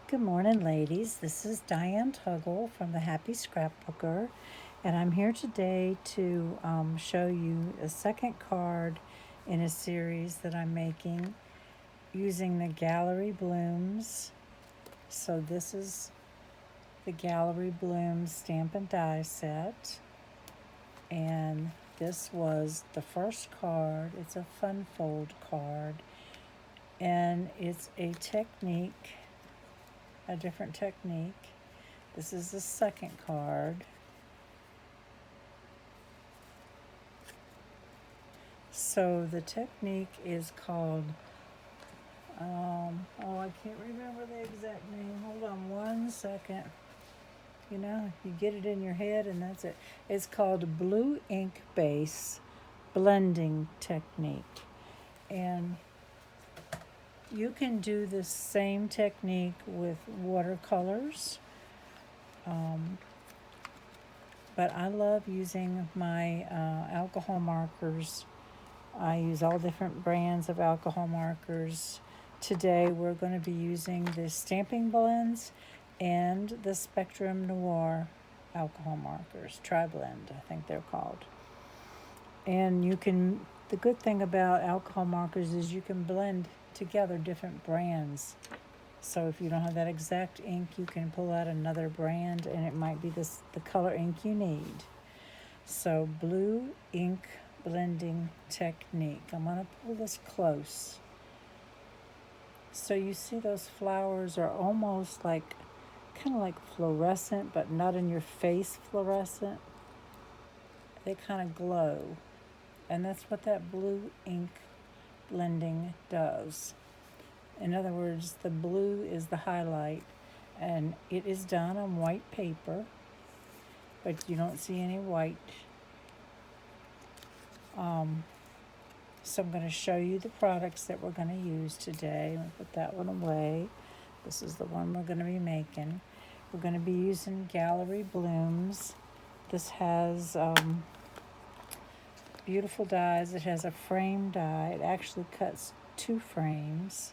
Good morning, ladies. This is Diane Tuggle from the Happy Scrapbooker, and I'm here today to show you a second card in a series that I'm making using the Gallery Blooms. So this is the Gallery Blooms stamp and die set, and this was the first card. It's a fun fold card, and it's a different technique. This is the second card. So the technique is called, I can't remember the exact name. Hold on one second. You get it in your head and that's it. It's called blue ink base blending technique. And you can do the same technique with watercolors. But I love using my alcohol markers. I use all different brands of alcohol markers. Today we're going to be using the Stamping Blends and the Spectrum Noir alcohol markers. Tri-blend, I think they're called. And the good thing about alcohol markers is you can blend together different brands. So if you don't have that exact ink, you can pull out another brand and it might be the color ink you need. So blue ink blending technique. I'm going to pull this close. So you see those flowers are almost kind of like fluorescent, but not in your face fluorescent. They kind of glow. And that's what that blue ink blending does. In other words, the blue is the highlight, and it is done on white paper, but you don't see any white. So I'm going to show you the products that we're going to use today. I'm going to put that one away. This is the one we're going to be making. We're going to be using Gallery Blooms. This has beautiful dies. It has a frame die. It actually cuts 2 frames.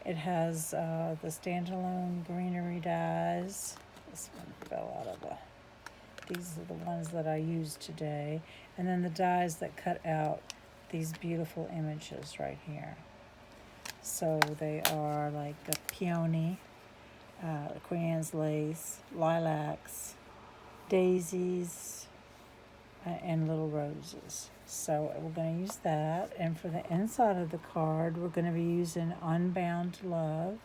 It has the standalone greenery dies. This one fell out of these are the ones that I used today. And then the dies that cut out these beautiful images right here. So they are like a peony, Queen Anne's lace, lilacs, daisies, and little roses. So we're going to use that. And for the inside of the card, we're going to be using Unbound Love.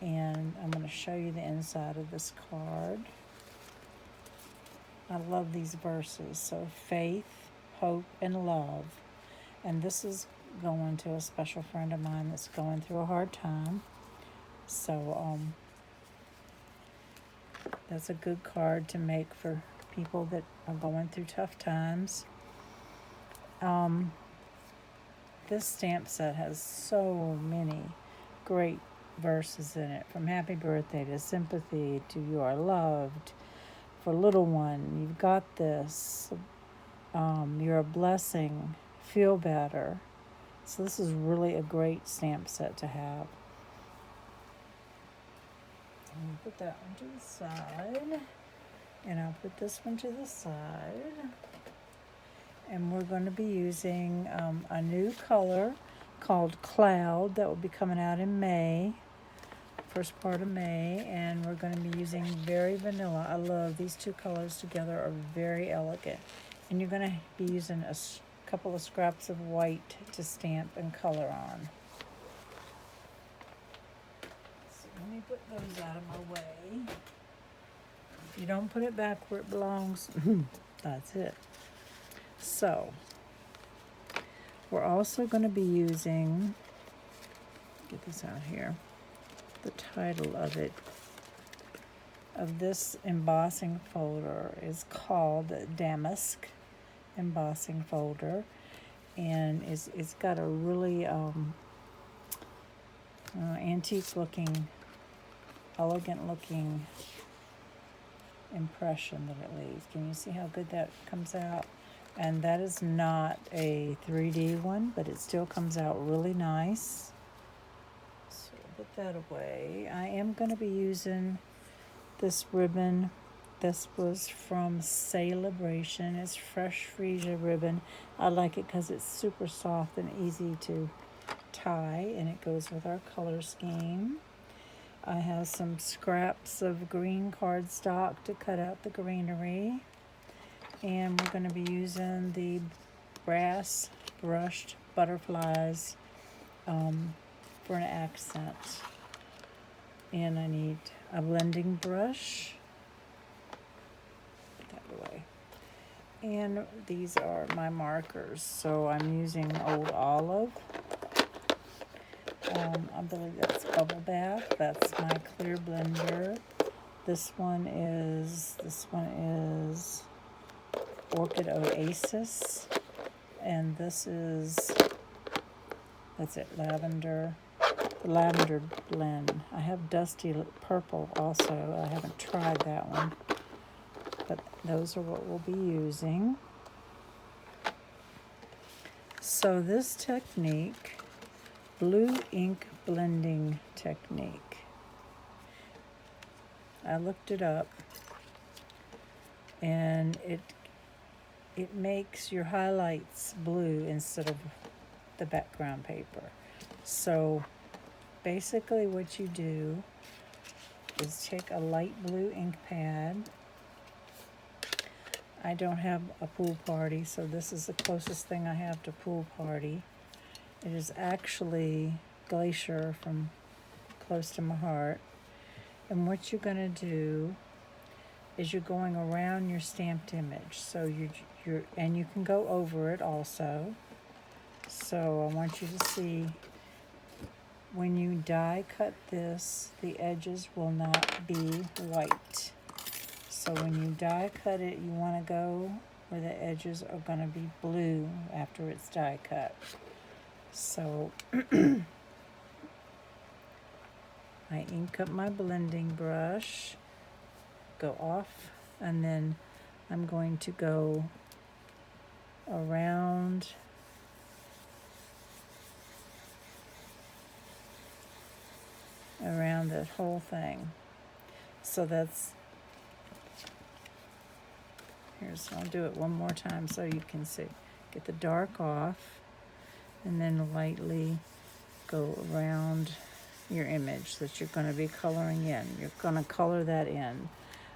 And I'm going to show you the inside of this card. I love these verses. So faith, hope, and love. And this is going to a special friend of mine that's going through a hard time. So that's a good card to make for people that are going through tough times. This stamp set has so many great verses in it, from happy birthday to sympathy to you are loved, for little one, you've got this, you're a blessing, feel better. So this is really a great stamp set to have. I'll put that one to the side, and I'll put this one to the side. And we're going to be using a new color called Cloud that will be coming out in May, first part of May, and we're going to be using Very Vanilla. I love these two colors together, are very elegant. And you're going to be using a couple of scraps of white to stamp and color on. So let me put those out of my way. If you don't put it back where it belongs, that's it. So, we're also going to be using, get this out here, the title of this embossing folder is called Damask Embossing Folder, and it's got a really antique looking, elegant looking impression that it leaves. Can you see how good that comes out? And that is not a 3D one, but it still comes out really nice. So put that away. I am going to be using this ribbon. This was from Celebration. It's fresh freesia ribbon. I like it because it's super soft and easy to tie, and it goes with our color scheme. I have some scraps of green cardstock to cut out the greenery, and we're going to be using the brass brushed butterflies for an accent. And I need a blending brush. Put that away. And these are my markers. So I'm using Old Olive. I believe that's Bubble Bath. That's my clear blender. This one is Orchid Oasis. And this is, that's it, lavender. The lavender blend. I have Dusty Purple also. I haven't tried that one. But those are what we'll be using. So this technique, blue ink blending technique, I looked it up, and it makes your highlights blue instead of the background paper. So basically what you do is take a light blue ink pad. I don't have a pool party, so this is the closest thing I have to pool party. It is actually Glacier from Close to My Heart. And what you're going to do is you're going around your stamped image. So and you can go over it also. So I want you to see, when you die cut this, the edges will not be white. So when you die cut it, you want to go where the edges are going to be blue after it's die cut. So I ink up my blending brush, go off, and then I'm going to go around that whole thing. So that's, here's, I'll do it one more time so you can see. Get the dark off, and then lightly go around your image that you're going to be coloring in. You're going to color that in.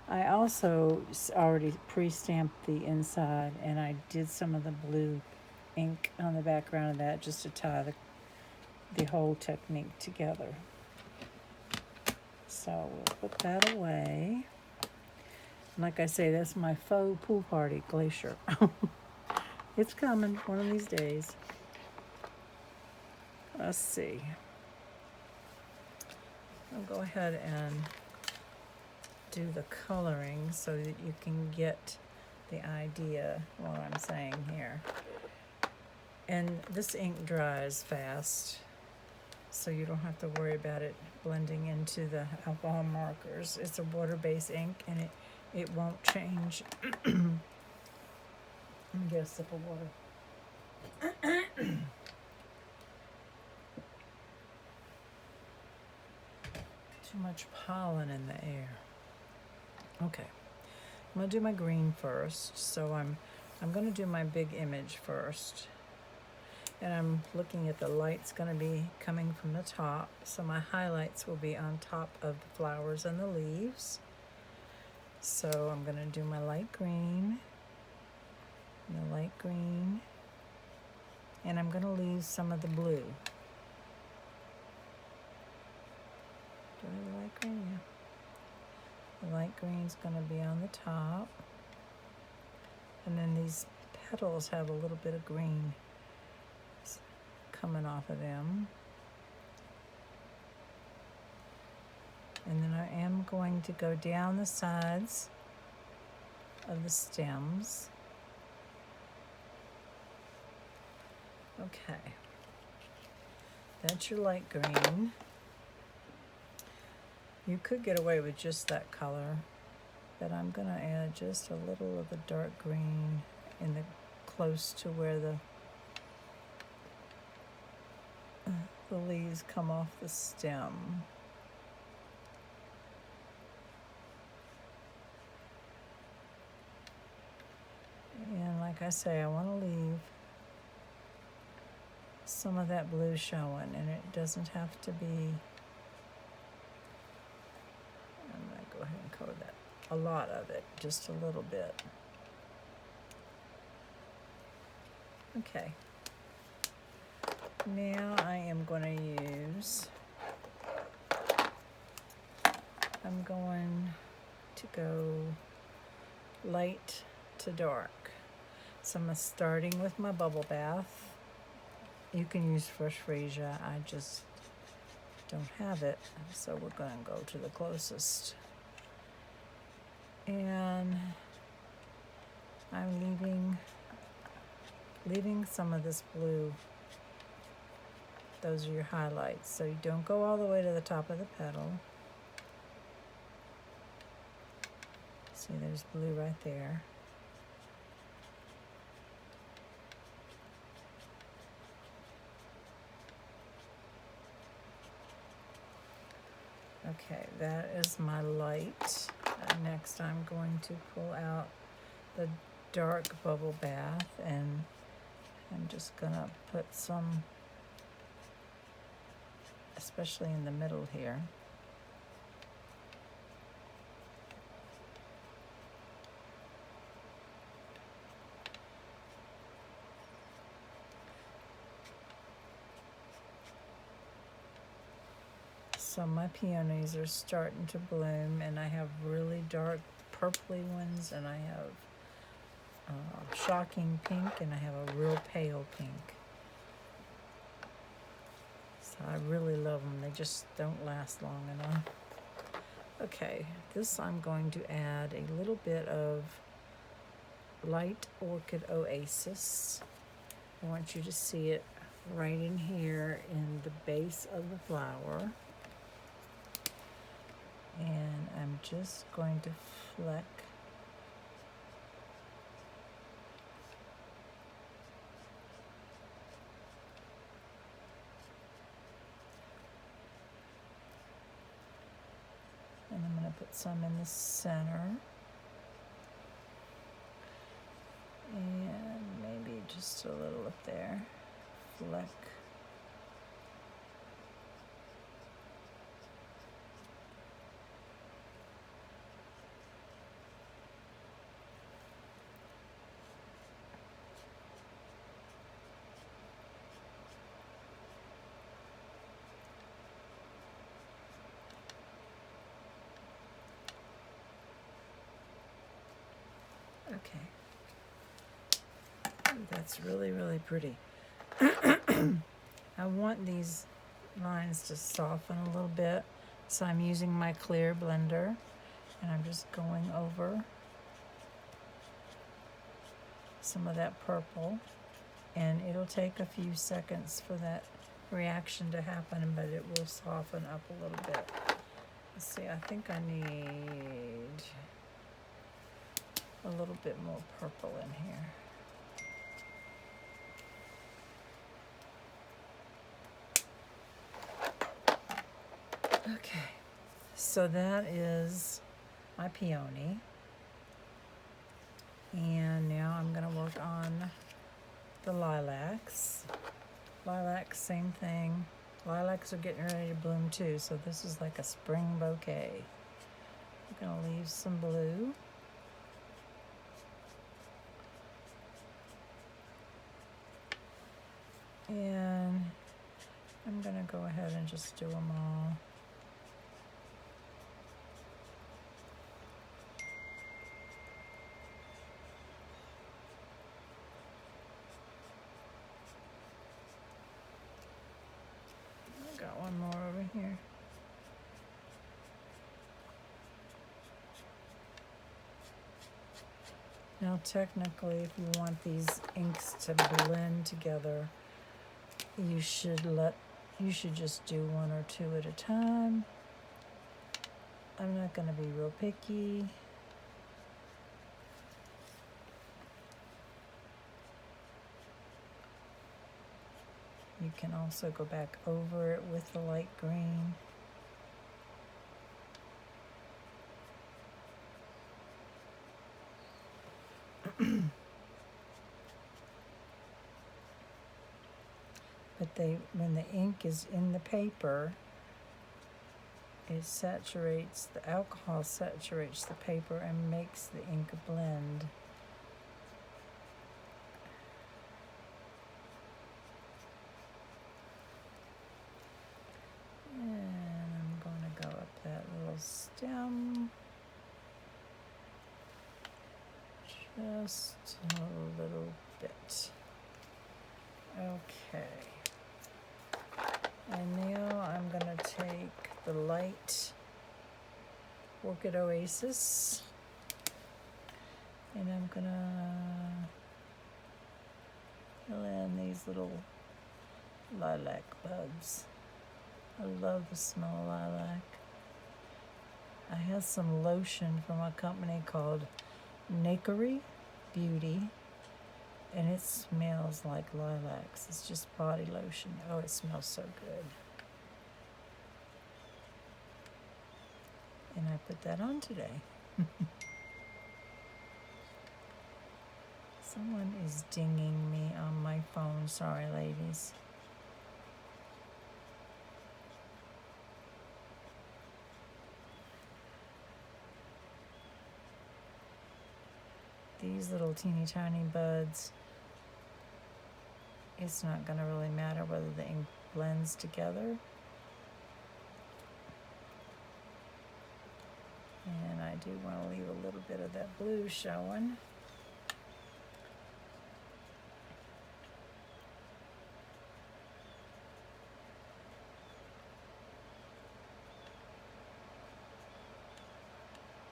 I also already pre-stamped the inside, and I did some of the blue ink on the background of that just to tie the whole technique together. So we'll put that away. Like I say, that's my faux pool party, Glacier. It's coming one of these days. Let's see. I'll go ahead and do the coloring so that you can get the idea what I'm saying here. And this ink dries fast, so you don't have to worry about it blending into the alcohol markers. It's a water-based ink, and it won't change. Let me get a sip of water. Too much pollen in the air. Okay, I'm gonna do my green first. So I'm gonna do my big image first. And I'm looking at the light's gonna be coming from the top. So my highlights will be on top of the flowers and the leaves. So I'm gonna do my light green, and the light green, and I'm gonna leave some of the blue. Do I have the light green? Yeah. The light green's gonna be on the top. And then these petals have a little bit of green coming off of them. And then I am going to go down the sides of the stems. Okay. That's your light green. You could get away with just that color, but I'm gonna add just a little of the dark green in the close to where the the leaves come off the stem. And like I say, I want to leave some of that blue showing, and it doesn't have to be, I'm going to go ahead and cover that, a lot of it, just a little bit. Okay. Now I am going to use, I'm going to go light to dark. So I'm starting with my bubble bath. You can use fresh freesia. I just don't have it, so we're going to go to the closest. And I'm leaving some of this blue. Those are your highlights. So you don't go all the way to the top of the petal. See, there's blue right there. Okay, that is my light. Next I'm going to pull out the dark bubble bath, and I'm just gonna put some, especially in the middle here. So my peonies are starting to bloom, and I have really dark purpley ones, and I have shocking pink, and I have a real pale pink. So I really love them. They just don't last long enough. Okay, this I'm going to add a little bit of light orchid oasis. I want you to see it right in here in the base of the flower. And I'm just going to fleck and I'm going to put some in the center, and maybe just a little up there. Fleck. Okay. Ooh, that's really, really pretty. I want these lines to soften a little bit, so I'm using my clear blender, and I'm just going over some of that purple, and it'll take a few seconds for that reaction to happen, but it will soften up a little bit. Let's see, I think I need a little bit more purple in here. Okay, so that is my peony. And now I'm going to work on the lilacs. Lilacs, same thing. Lilacs are getting ready to bloom too, so this is like a spring bouquet. I'm going to leave some blue. And I'm going to go ahead and just do them all. I've got one more over here. Now technically, if you want these inks to blend together, you should just do one or two at a time. I'm not going to be real picky. You can also go back over it with the light green. But when the ink is in the paper, it saturates, the alcohol saturates the paper and makes the ink blend. And I'm going to go up that little stem just a little bit. Okay. And now I'm going to take the light Orchid Oasis and I'm going to fill in these little lilac buds. I love the smell of lilac. I have some lotion from a company called Nakery Beauty, and it smells like lilacs. It's just body lotion. Oh, it smells so good. And I put that on today. Someone is dinging me on my phone. Sorry, ladies. These little teeny tiny buds, it's not going to really matter whether the ink blends together. And I do want to leave a little bit of that blue showing.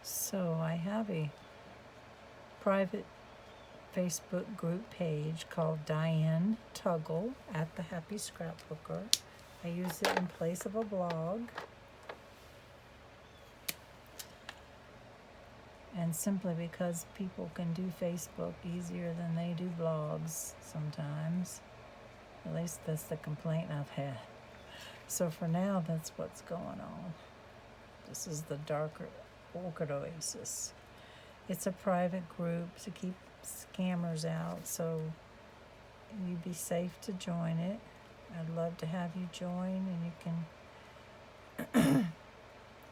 So I have a private Facebook group page called Diane Tuggle at the Happy Scrapbooker. I use it in place of a blog. And simply because people can do Facebook easier than they do blogs sometimes. At least that's the complaint I've had. So for now, that's what's going on. This is the darker Orchid Oasis. It's a private group to keep scammers out, so you'd be safe to join it. I'd love to have you join, and you can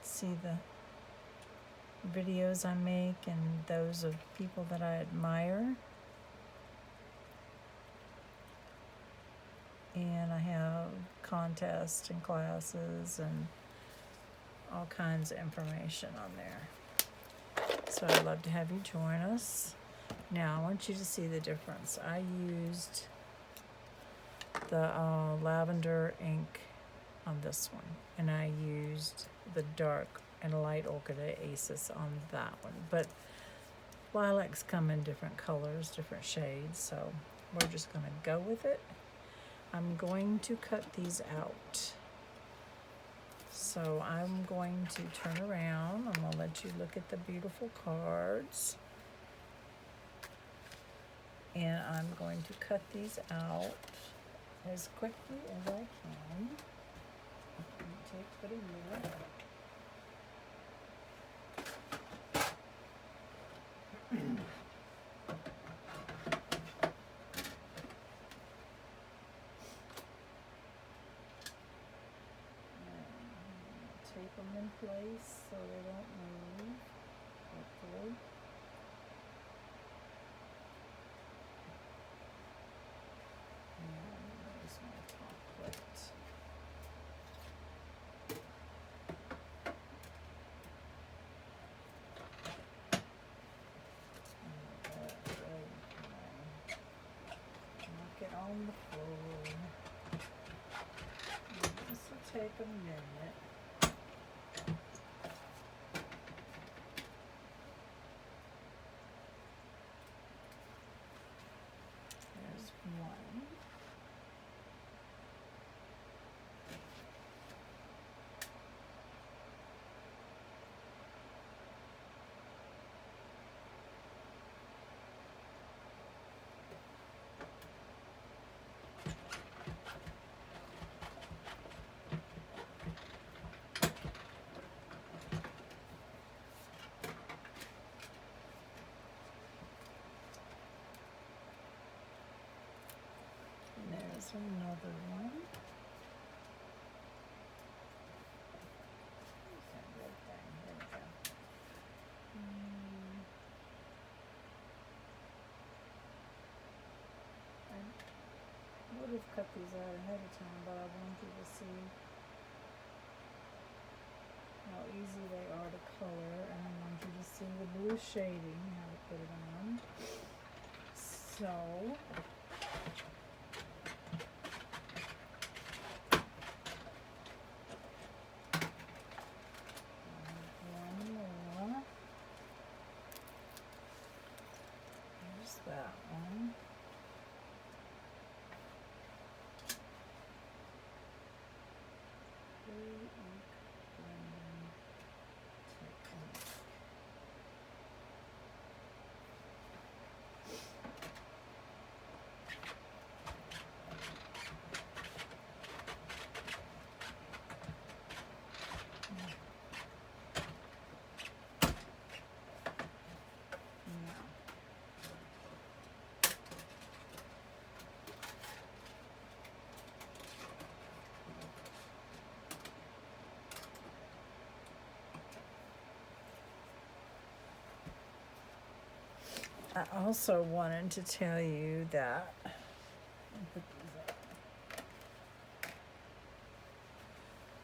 see the videos I make and those of people that I admire. And I have contests and classes and all kinds of information on there. So I'd love to have you join us. Now I want you to see the difference. I used the lavender ink on this one, and I used the dark and light Orchid Oasis on that one. But lilacs come in different colors, different shades, so we're just going to go with it. I'm going to cut these out. So I'm going to turn around. I'm going to let you look at the beautiful cards. And I'm going to cut these out as quickly as I can. Take a minute. Tape them in place so they don't move, hopefully. And there's my top plate. Knock it on the floor. This will take a minute. One. another one. That red thing. There we go. I would have cut these out ahead of time, but I wanted you to see how easy they are to color, and I want you to see the blue shading, how to put it on. So, one more. Here's that one. I also wanted to tell you that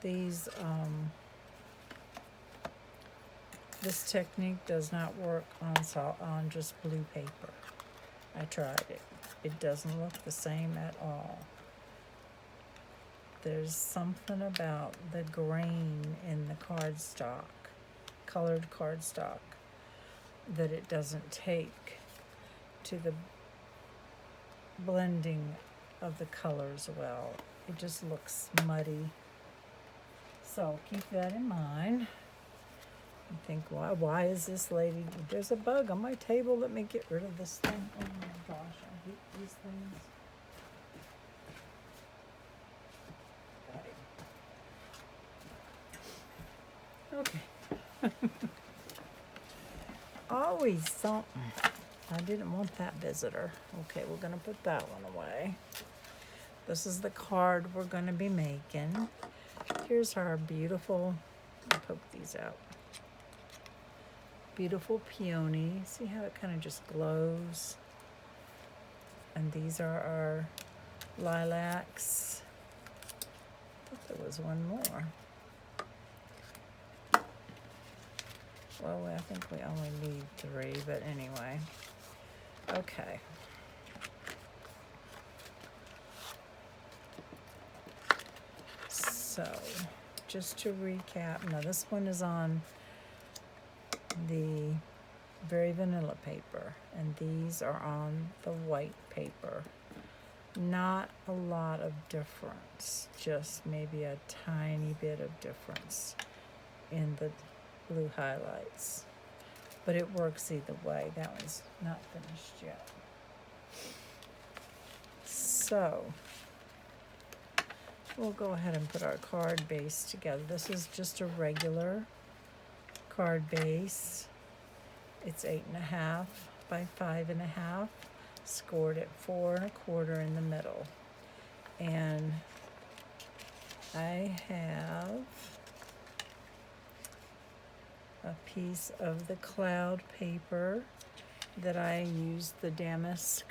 these this technique does not work on just blue paper. I tried it. It doesn't look the same at all. There's something about the grain in the cardstock, colored cardstock, that it doesn't take to the blending of the colors well. It just looks muddy. So keep that in mind. And think, why is this lady, there's a bug on my table, let me get rid of this thing. Oh my gosh, I hate these things. Okay. Always something. I didn't want that visitor. Okay, we're gonna put that one away. This is the card we're gonna be making. Here's our beautiful, I'll poke these out. Beautiful peony. See how it kind of just glows? And these are our lilacs. I thought there was one more. Well, I think we only need 3, but anyway. Okay. So, just to recap, now this one is on the very vanilla paper, and these are on the white paper. Not a lot of difference, just maybe a tiny bit of difference in the blue highlights, but it works either way. That one's not finished yet. So we'll go ahead and put our card base together. This is just a regular card base. It's 8.5 by 5.5, scored at 4 1/4 in the middle. And I have a piece of the cloud paper that I used the damask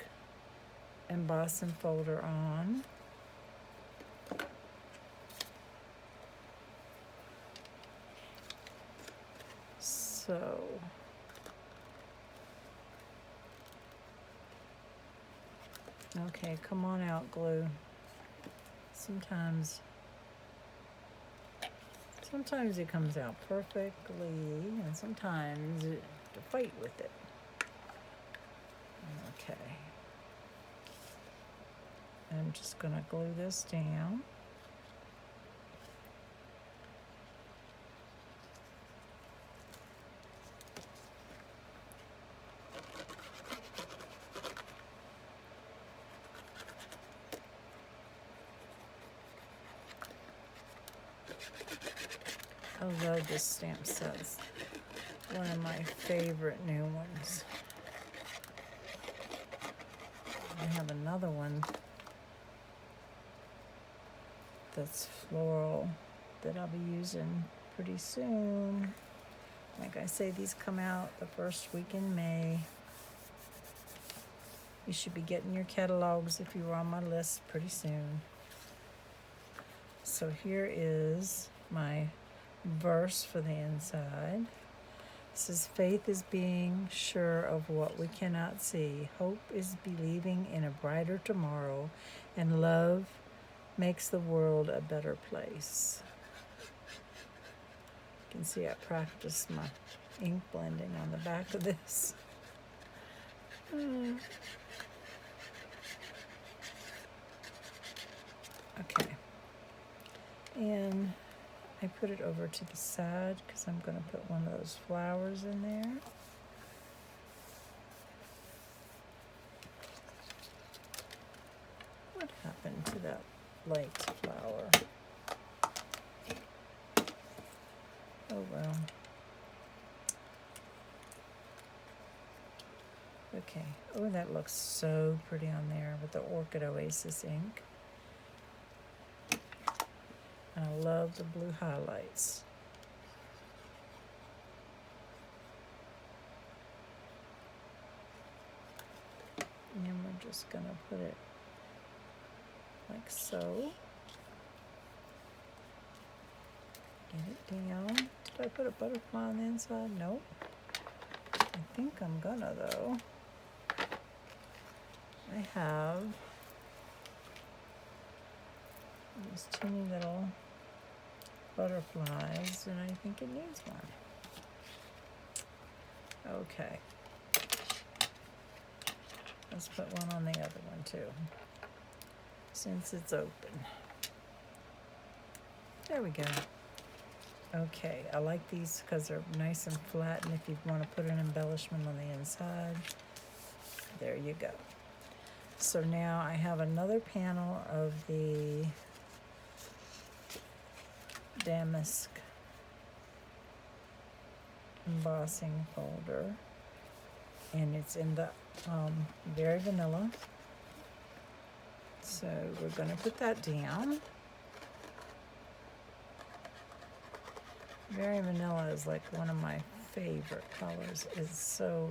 emboss and folder on. So okay, come on out, glue. Sometimes it comes out perfectly, and sometimes you have to fight with it. Okay. I'm just going to glue this down. I love this stamp set. One of my favorite new ones. I have another one that's floral that I'll be using pretty soon. Like I say, these come out the first week in May. You should be getting your catalogs if you were on my list pretty soon. So here is my verse for the inside. It says, faith is being sure of what we cannot see. Hope is believing in a brighter tomorrow. And love makes the world a better place. You can see I practiced my ink blending on the back of this. Okay. And I put it over to the side because I'm going to put one of those flowers in there. What happened to that light flower? Oh well. Okay. Oh, that looks so pretty on there with the Orchid Oasis ink. And I love the blue highlights. And we're just going to put it like so. Get it down. Did I put a butterfly on the inside? Nope. I think I'm gonna though. I have these teeny little butterflies and I think it needs one. Okay. Let's put one on the other one too, since it's open. There we go. Okay, I like these because they're nice and flat, and if you want to put an embellishment on the inside, there you go. So now I have another panel of the damask embossing folder, and it's in the Very Vanilla. So we're going to put that down. Very Vanilla is like one of my favorite colors. It's so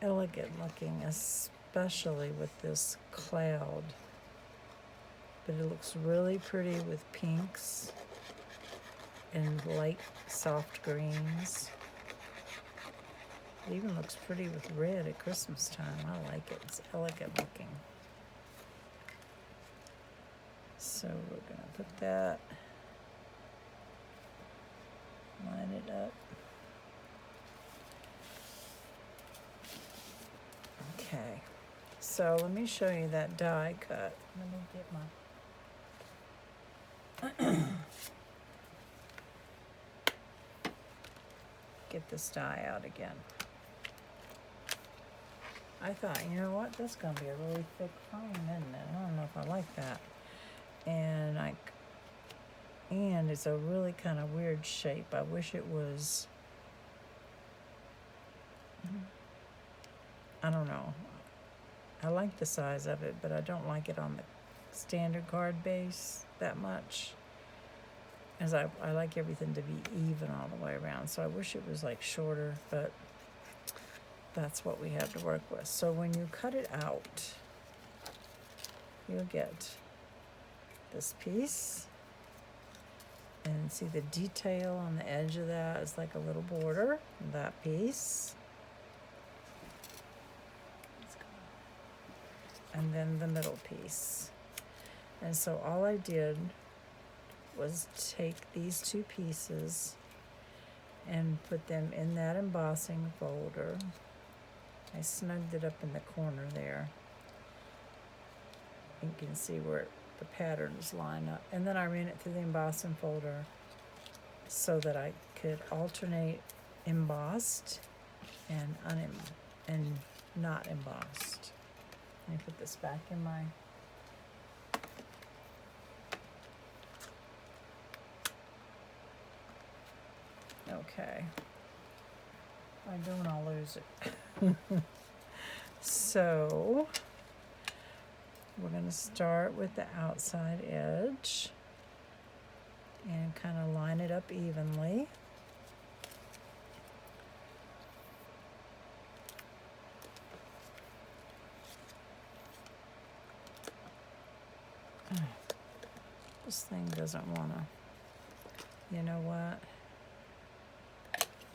elegant looking, especially with this cloud. But it looks really pretty with pinks and light soft greens. It even looks pretty with red at Christmas time. I like it. It's elegant looking. So we're going to put that, line it up. Okay, so let me show you that die cut. Let me get my get this die out again. I thought, you know what, that's gonna be a really thick frame, isn't it? I don't know if I like that. And it's a really kind of weird shape. I wish it was, I don't know. I like the size of it, but I don't like it on the standard card base that much. As I like everything to be even all the way around. So I wish it was like shorter, but that's what we have to work with. So when you cut it out, you'll get this piece. And see the detail on the edge of that is like a little border. That piece. And then the middle piece. And so all I did was take these two pieces and put them in that embossing folder. I snugged it up in the corner there. You can see where the patterns line up. And then I ran it through the embossing folder so that I could alternate embossed and not embossed. Let me put this back in my okay. I don't want to lose it. So We're going to start with the outside edge and kind of line it up evenly. This thing doesn't want to, you know what?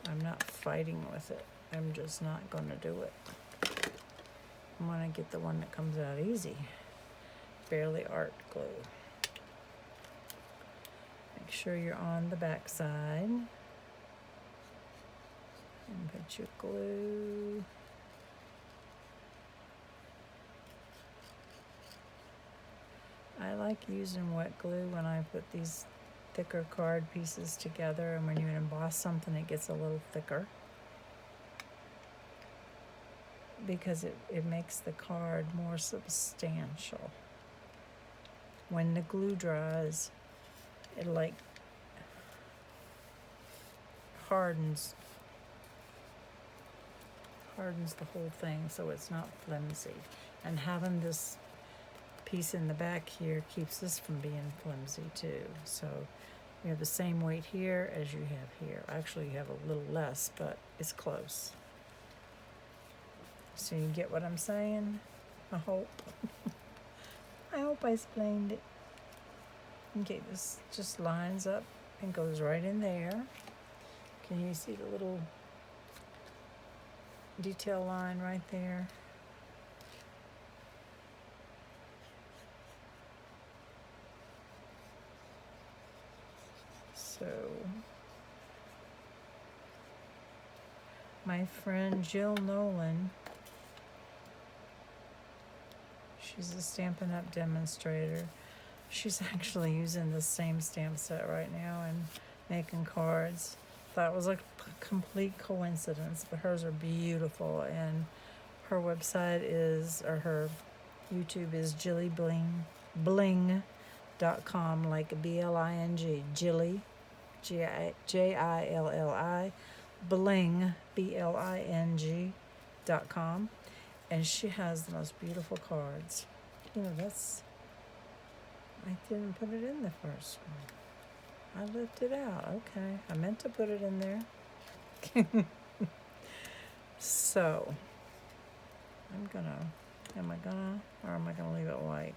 I'm not fighting with it. I'm just not going to do it. I'm going to get the one that comes out easy. Barely art glue. Make sure you're on the back side. And put your glue. I like using wet glue when I put these thicker card pieces together, and when you emboss something it gets a little thicker because it makes the card more substantial. When the glue dries, it like hardens the whole thing so it's not flimsy. And having this piece in the back here keeps this from being flimsy too. So you have the same weight here as you have here. Actually, you have a little less, but it's close. So you get what I'm saying? I hope. I hope I explained it. Okay, this just lines up and goes right in there. Can you see the little detail line right there? So my friend Jill Nolan, she's a Stampin' Up! Demonstrator. She's actually using the same stamp set right now and making cards. Thought it was a complete coincidence, but hers are beautiful, and her website is, or her YouTube is jillybling.com, like B-L-I-N-G, Jilly, Jilli, bling, BLING.com, and she has the most beautiful cards. You know, I didn't put it in the first one. I left it out. Okay, I meant to put it in there. So, am I gonna leave it white?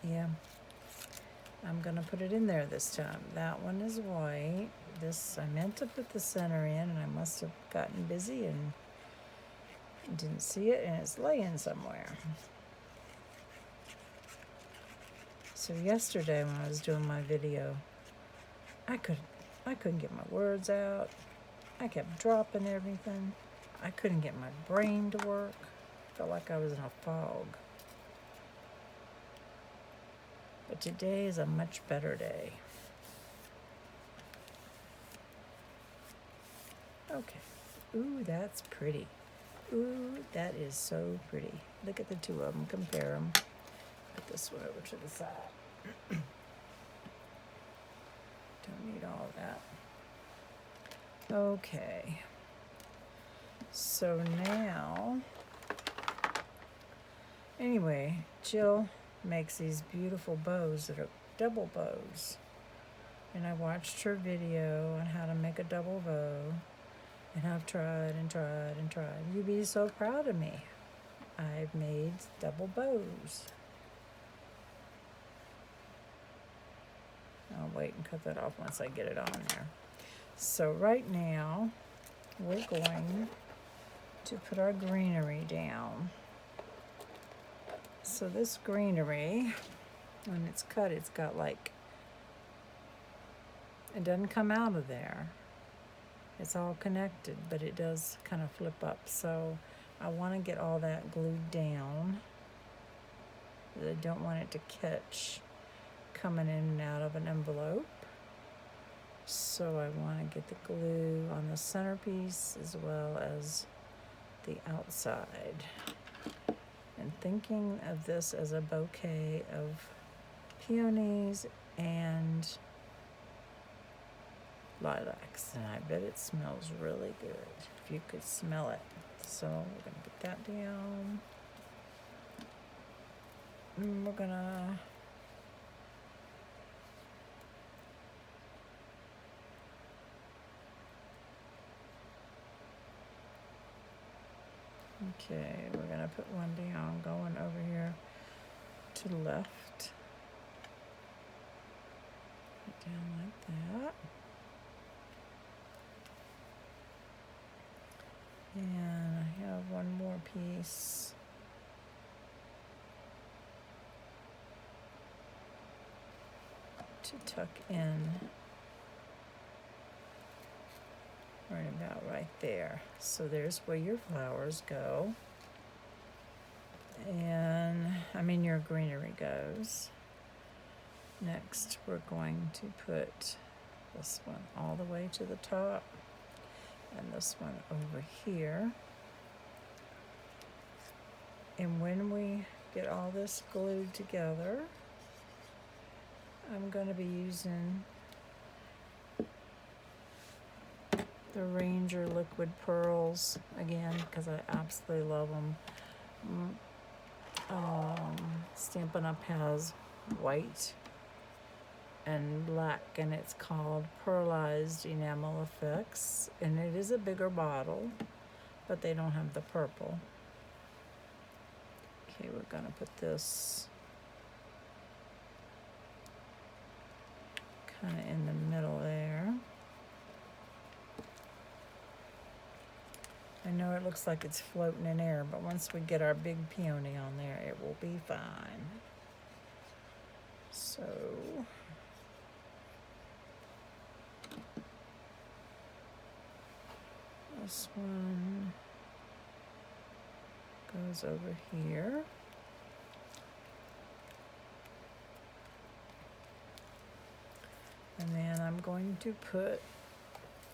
Yeah, I'm gonna put it in there this time. That one is white. This, I meant to put the center in, and I must have gotten busy and didn't see it, and it's laying somewhere. So yesterday when I was doing my video, I couldn't get my words out. I kept dropping everything. I couldn't get my brain to work. Felt like I was in a fog. But today is a much better day. Okay. Ooh, that's pretty. Ooh, that is so pretty. Look at the two of them, compare them. Put this one over to the side. Don't need all that. Okay. So now, anyway, Jill makes these beautiful bows that are double bows. And I watched her video on how to make a double bow. And I've tried and tried and tried. You'd be so proud of me. I've made double bows. I'll wait and cut that off once I get it on there. So right now, we're going to put our greenery down. So this greenery, when it's cut, it's got like, it doesn't come out of there. It's all connected, but it does kind of flip up. So I want to get all that glued down. I don't want it to catch coming in and out of an envelope. So I want to get the glue on the centerpiece as well as the outside. And thinking of this as a bouquet of peonies and lilacs. And I bet it smells really good. If you could smell it, So we're gonna put that down. And we're gonna okay, we're gonna put one down going over here to the left. Put down like that. And I have one more piece. To tuck in right about right there. So there's where your flowers go. And I mean your greenery goes. Next we're going to put this one all the way to the top and this one over here. And when we get all this glued together, I'm going to be using the Ranger liquid pearls again because I absolutely love them. Stampin' Up! Has white and black, and it's called Pearlized Enamel Effects, and it is a bigger bottle, but they don't have the purple. Okay, we're going to put this kind of in the middle there. I know it looks like it's floating in air, but once we get our big peony on there, it will be fine. So this one goes over here. And then I'm going to put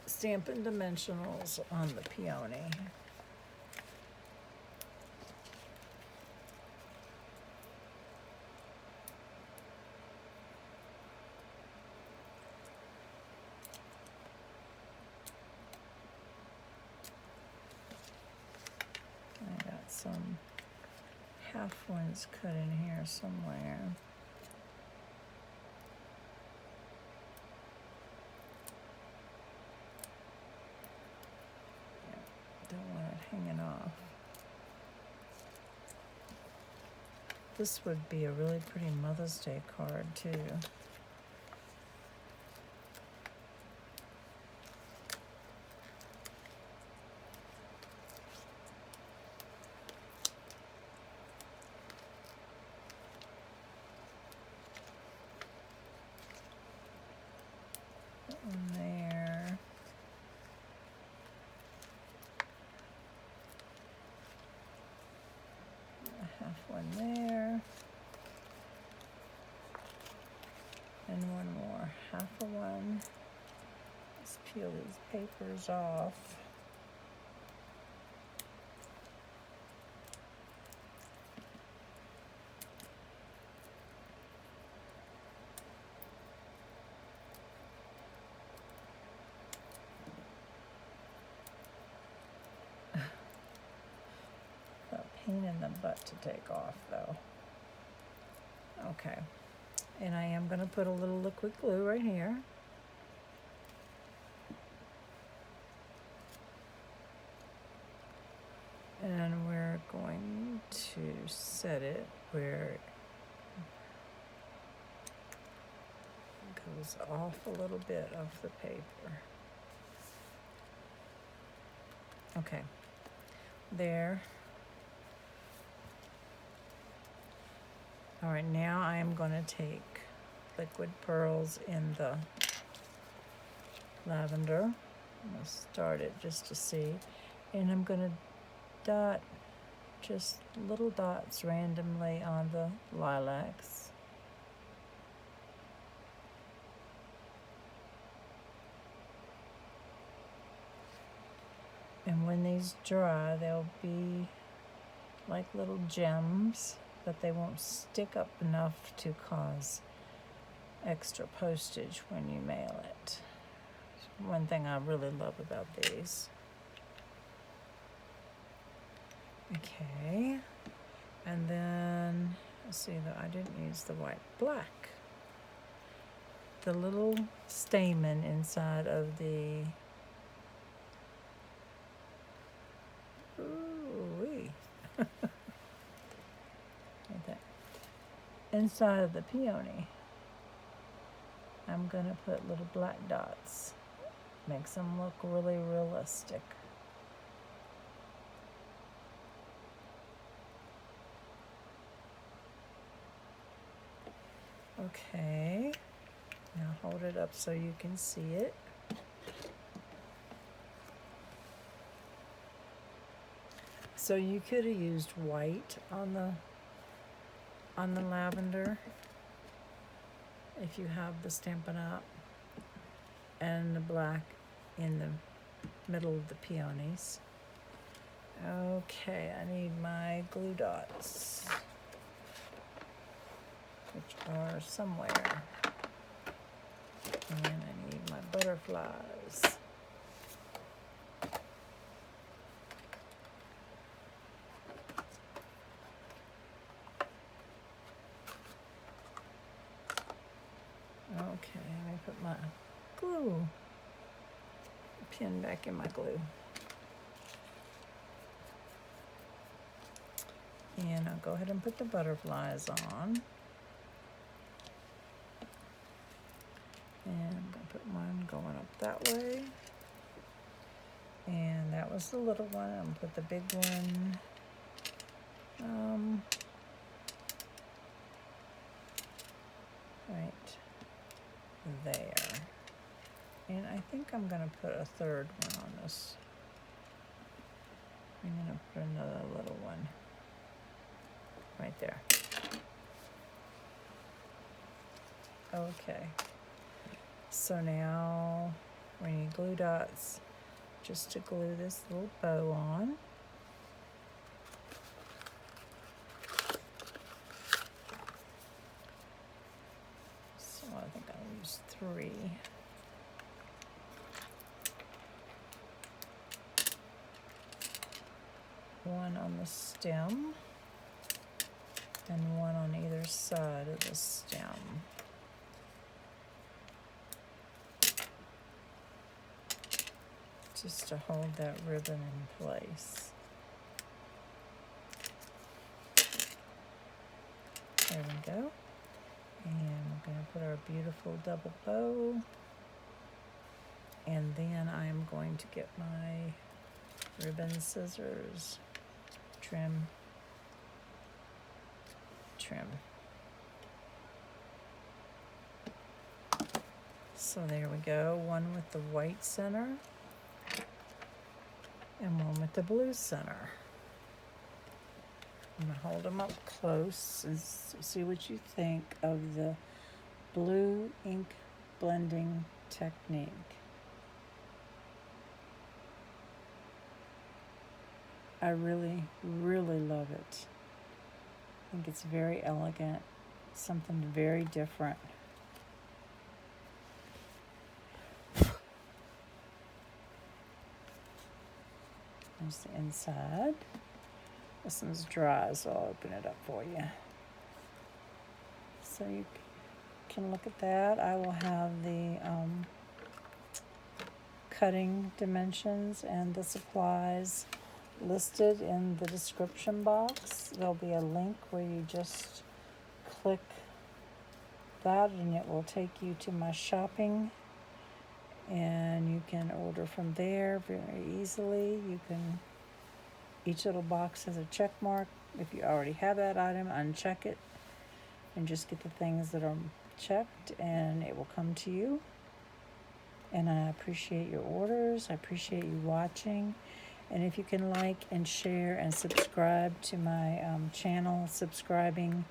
Stampin' Dimensionals on the peony. I got some half ones cut in here somewhere. Don't want it hanging off. This would be a really pretty Mother's Day card too. Put one there. Half one there. And one more, half a one. Let's peel these papers off. A pain in the butt to take off though. Okay. And I am going to put a little liquid glue right here. And we're going to set it where it goes off a little bit of the paper. Okay, there. All right, now I am going to take liquid pearls in the lavender. I'm going to start it just to see. And I'm going to dot just little dots randomly on the lilacs. And when these dry, they'll be like little gems, but they won't stick up enough to cause extra postage when you mail it. One thing I really love about these. Okay, and then let's see that I didn't use the white, black. The little stamen inside of the ooh-wee. Inside of the peony, I'm gonna put little black dots. Makes them look really realistic. Okay, now hold it up so you can see it. So you could have used white on the lavender if you have the Stampin' Up, and the black in the middle of the peonies. Okay, I need my glue dots, which are somewhere. And I need my butterflies. Okay, let me put my glue pin back in my glue. And I'll go ahead and put the butterflies on. And I'm going to put one going up that way. And that was the little one. I'm going to put the big one right there. And I think I'm going to put a third one on this. I'm going to put another little one right there. Okay. So now we need glue dots just to glue this little bow on. So I think I'll use 3. One on the stem and one on either side of the stem. Just to hold that ribbon in place. There we go. And we're going to put our beautiful double bow. And then I'm going to get my ribbon scissors, trim. So there we go, one with the white center and one with the blue center. I'm gonna hold them up close and see what you think of the blue ink blending technique. I really, really love it. I think it's very elegant, something very different. There's the inside. This one's dry, so I'll open it up for you. So you can look at that. I will have the cutting dimensions and the supplies listed in the description box. There'll be a link where you just click that and it will take you to my shopping, and you can order from there very easily. You can, each little box has a check mark. If you already have that item, uncheck it and just get the things that are checked, and it will come to you. And I appreciate your orders. I appreciate you watching. And if you can like and share and subscribe to my channel, subscribing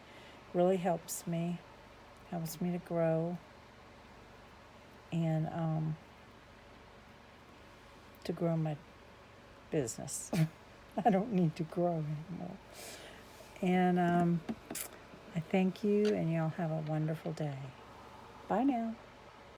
really helps me to grow and to grow my business. I don't need to grow anymore. And I thank you, and y'all have a wonderful day. Bye now.